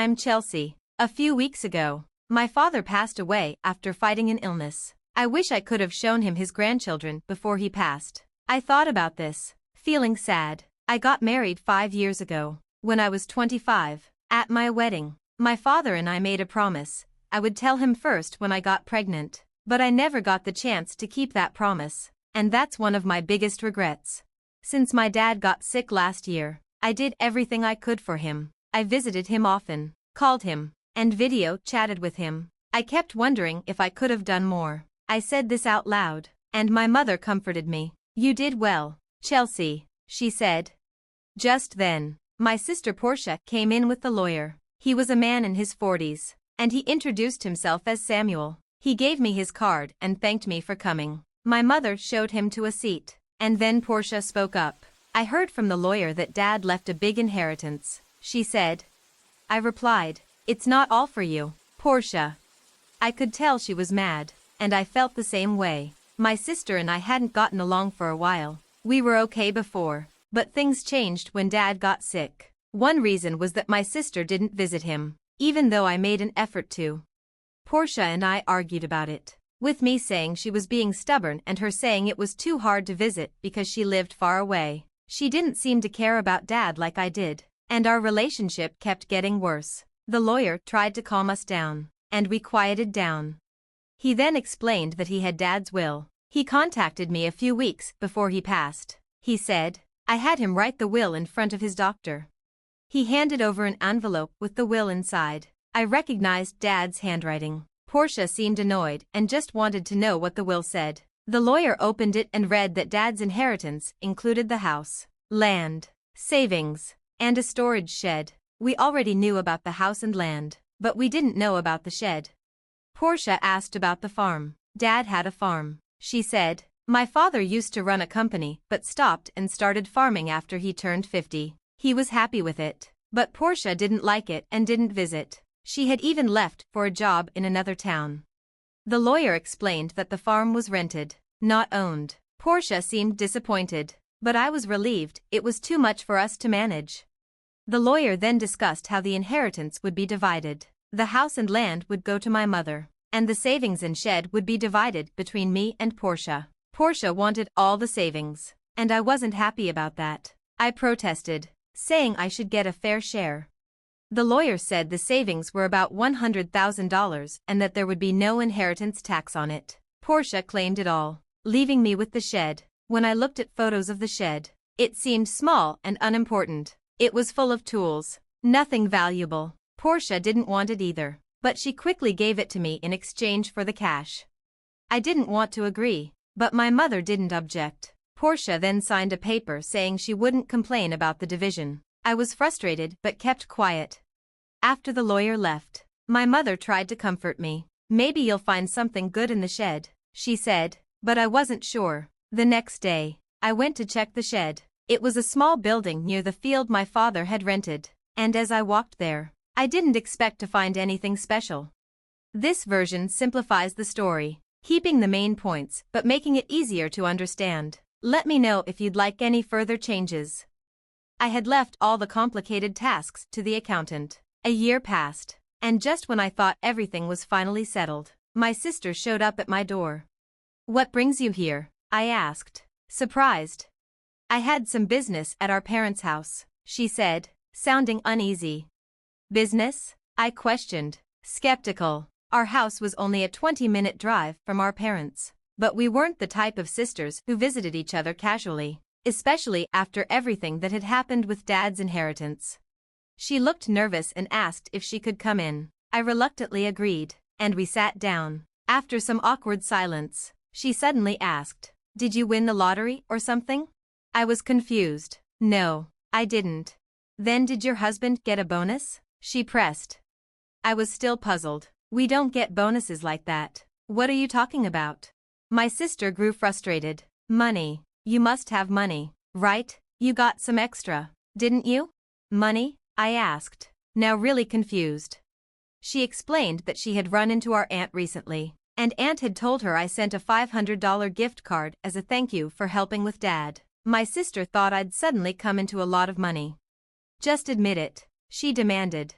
I'm Chelsea. A few weeks ago, my father passed away after fighting an illness. I wish I could have shown him his grandchildren before he passed. I thought about this, feeling sad. I got married 5 years ago, when I was 25. At my wedding, my father and I made a promise. I would tell him first when I got pregnant, but I never got the chance to keep that promise, and that's one of my biggest regrets. Since my dad got sick last year, I did everything I could for him. I visited him often, called him, and video chatted with him. I kept wondering if I could have done more. I said this out loud, and my mother comforted me. "You did well, Chelsea," she said. Just then, my sister Portia came in with the lawyer. He was a man in his 40s, and he introduced himself as Samuel. He gave me his card and thanked me for coming. My mother showed him to a seat, and then Portia spoke up. "I heard from the lawyer that Dad left a big inheritance," she said. I replied, "It's not all for you, Portia." I could tell she was mad, and I felt the same way. My sister and I hadn't gotten along for a while. We were okay before, but things changed when Dad got sick. One reason was that my sister didn't visit him, even though I made an effort to. Portia and I argued about it, with me saying she was being stubborn and her saying it was too hard to visit because she lived far away. She didn't seem to care about Dad like I did, and our relationship kept getting worse. The lawyer tried to calm us down, and we quieted down. He then explained that he had Dad's will. He contacted me a few weeks before he passed. He said, I had him write the will in front of his doctor. He handed over an envelope with the will inside. I recognized Dad's handwriting. Portia seemed annoyed and just wanted to know what the will said. The lawyer opened it and read that Dad's inheritance included the house, land, savings, and a storage shed. We already knew about the house and land, but we didn't know about the shed. Portia asked about the farm. Dad had a farm, she said. My father used to run a company but stopped and started farming after he turned 50. He was happy with it, but Portia didn't like it and didn't visit. She had even left for a job in another town. The lawyer explained that the farm was rented, not owned. Portia seemed disappointed, but I was relieved. It was too much for us to manage. The lawyer then discussed how the inheritance would be divided. The house and land would go to my mother, and the savings and shed would be divided between me and Portia. Portia wanted all the savings, and I wasn't happy about that. I protested, saying I should get a fair share. The lawyer said the savings were about $100,000 and that there would be no inheritance tax on it. Portia claimed it all, leaving me with the shed. When I looked at photos of the shed, it seemed small and unimportant. It was full of tools, nothing valuable. Portia didn't want it either, but she quickly gave it to me in exchange for the cash. I didn't want to agree, but my mother didn't object. Portia then signed a paper saying she wouldn't complain about the division. I was frustrated but kept quiet. After the lawyer left, my mother tried to comfort me. Maybe you'll find something good in the shed, she said, but I wasn't sure. The next day, I went to check the shed. It was a small building near the field my father had rented, and as I walked there, I didn't expect to find anything special. This version simplifies the story, keeping the main points but making it easier to understand. Let me know if you'd like any further changes. I had left all the complicated tasks to the accountant. A year passed, and just when I thought everything was finally settled, my sister showed up at my door. "What brings you here?" I asked, surprised. "I had some business at our parents' house," she said, sounding uneasy. "Business?" I questioned, skeptical. Our house was only a 20-minute drive from our parents, but we weren't the type of sisters who visited each other casually, especially after everything that had happened with Dad's inheritance. She looked nervous and asked if she could come in. I reluctantly agreed, and we sat down. After some awkward silence, she suddenly asked, "Did you win the lottery or something?" I was confused. "No, I didn't." "Then did your husband get a bonus?" she pressed. I was still puzzled. "We don't get bonuses like that. What are you talking about?" My sister grew frustrated. "Money. You must have money, right? You got some extra, didn't you?" "Money?" I asked, now really confused. She explained that she had run into our aunt recently, and Aunt had told her I sent a $500 gift card as a thank you for helping with Dad. My sister thought I'd suddenly come into a lot of money. "Just admit it," she demanded.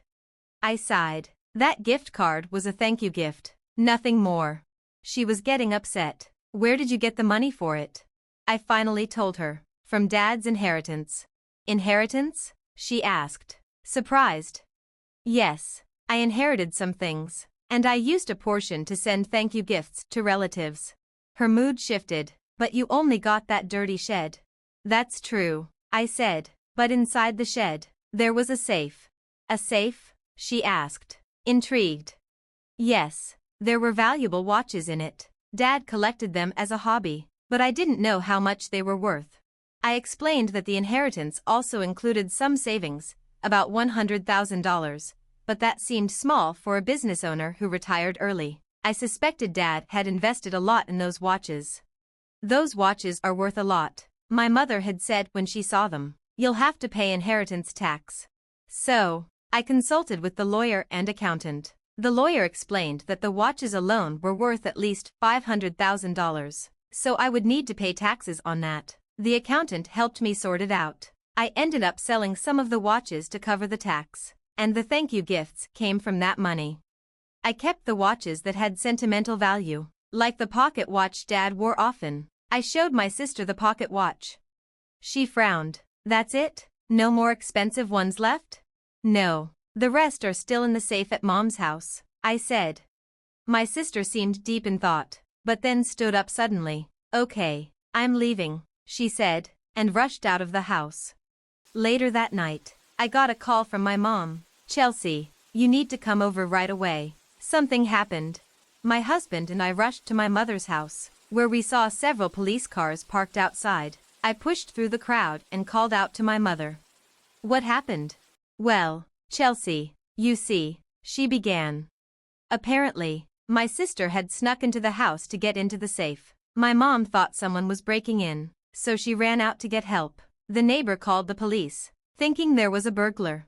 I sighed. That gift card was a thank you gift. Nothing more. She was getting upset. Where did you get the money for it? I finally told her. From Dad's inheritance. Inheritance? She asked. Surprised. Yes. I inherited some things. And I used a portion to send thank you gifts to relatives. Her mood shifted. But you only got that dirty shed. That's true, I said. But inside the shed, there was a safe. A safe? She asked. Intrigued. Yes. There were valuable watches in it. Dad collected them as a hobby, but I didn't know how much they were worth. I explained that the inheritance also included some savings, about $100,000, but that seemed small for a business owner who retired early. I suspected Dad had invested a lot in those watches. Those watches are worth a lot, my mother had said when she saw them. You'll have to pay inheritance tax. So, I consulted with the lawyer and accountant. The lawyer explained that the watches alone were worth at least $500,000, so I would need to pay taxes on that. The accountant helped me sort it out. I ended up selling some of the watches to cover the tax, and the thank you gifts came from that money. I kept the watches that had sentimental value, like the pocket watch Dad wore often. I showed my sister the pocket watch. She frowned. That's it? No more expensive ones left? No. The rest are still in the safe at Mom's house, I said. My sister seemed deep in thought, but then stood up suddenly. Okay, I'm leaving, she said, and rushed out of the house. Later that night, I got a call from my mom. Chelsea, you need to come over right away. Something happened. My husband and I rushed to my mother's house, where we saw several police cars parked outside. I pushed through the crowd and called out to my mother. What happened? Well, Chelsea, you see, she began. Apparently, my sister had snuck into the house to get into the safe. My mom thought someone was breaking in, so she ran out to get help. The neighbor called the police, thinking there was a burglar.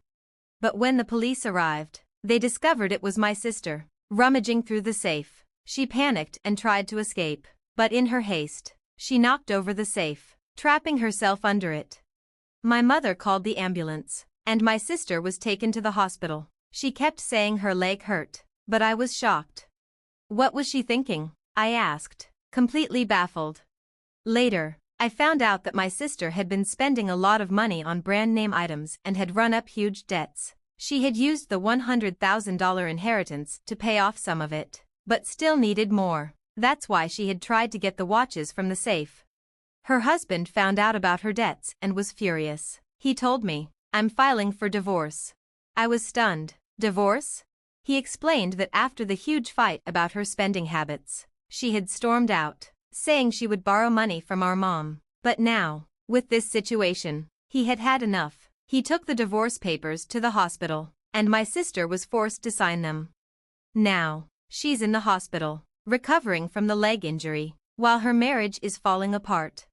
But when the police arrived, they discovered it was my sister, rummaging through the safe. She panicked and tried to escape, but in her haste, she knocked over the safe, trapping herself under it. My mother called the ambulance, and my sister was taken to the hospital. She kept saying her leg hurt, but I was shocked. What was she thinking? I asked, completely baffled. Later, I found out that my sister had been spending a lot of money on brand name items and had run up huge debts. She had used the $100,000 inheritance to pay off some of it, but still needed more. That's why she had tried to get the watches from the safe. Her husband found out about her debts and was furious. He told me, I'm filing for divorce. I was stunned. Divorce? He explained that after the huge fight about her spending habits, she had stormed out, saying she would borrow money from our mom. But now, with this situation, he had had enough. He took the divorce papers to the hospital, and my sister was forced to sign them. Now, she's in the hospital, recovering from the leg injury, while her marriage is falling apart.